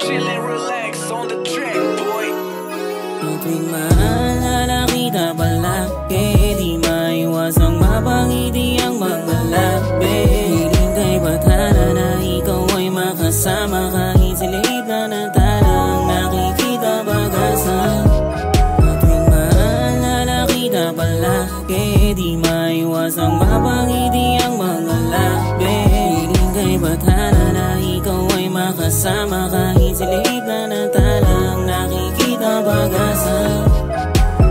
Chill and relax on the track, boy. Tuwing maalala kita palagi, di maiwasang mapangiti ang mga labi. Hiling kay bathala na ikaw ay makasama, kahit silid na natalang nakikita pag-asa. Tuwing maalala kita palagi, di maiwasang mapangiti ang mga labi. Hiling kay bathala na ikaw ay makasama, kahit silid na natalang nakikita pag-asa.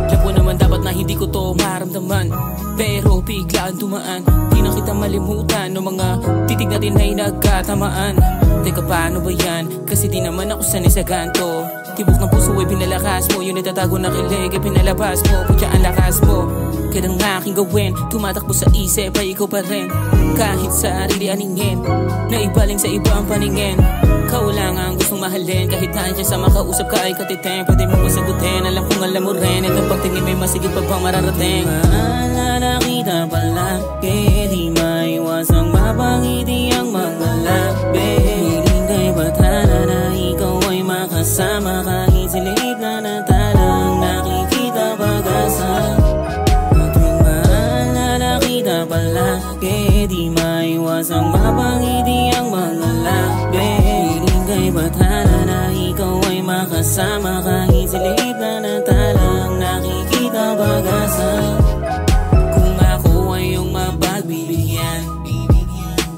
Alam ko naman dapat na hindi ko to maramdaman, pero biglaan dumaan. Di na kita malimutan, no mga titig natin ay nagkatamaan. Teka paano ba yan? Kasi di naman ako sanay sa ganto. Tibok ng puso ay pinalakas mo, yung natatago na kilig ay pinalabas mo. Putya ang lakas mo, kaya ng aking gawin, tumatakbo sa isip ay ikaw pa rin. Kahit sa sarili aningin, naibaling sa iba ang paningin. Ikaw lang ang gustong mahalin, kahit nandiyan sa makausap ka ay katitin. Pwede mo masagutin, alam kong alam mo rin, itong pagtingin may masigit pa bang mararating. Maalala kita palagi, di maiwasang mapangiti ang mga labi. Hiling kay bathala na ikaw ay makasama, kahit silid na natalang nakikita pag-asa. Tuwing maalala kita palagi, di maiwasang mapangiti ang mga labi. Hiling kay bathala na ikaw ay makasama, kahit silid na natalang nakikita pag-asa. Kung ako ay iyong mapagbibigyan,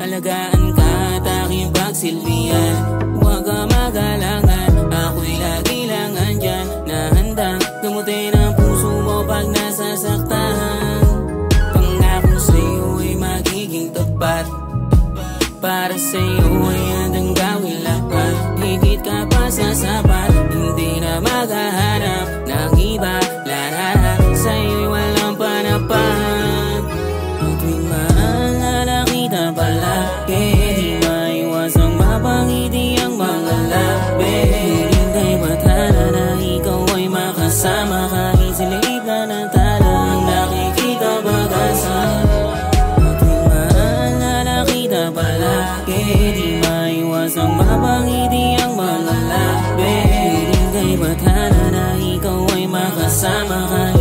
alagaan ka at aking pagsilbihan. Huwag ka magalangan, ako'y lagi lang andyan, na handang gamutin ang puso mo pag nasasaktan. Pangako sa'yo ay magiging tapat, para sa'yo ay handang gawin lahat. Higit ka pa sa sapat, hindi na maghahanap ng iba. Lahat sa'yo'y walang panapan. Tuwing maalala kita palagi, di maiwasang mapangiti ang mga labi. Hiling kay bathala na ikaw ay makasama, kahit silid na natalang nakikita pag-asa. Tuwing maalala kita palagi, di maiwasang mapangiti ang mga labi. Hiling kay bathala na ikaw ay makasama, kahit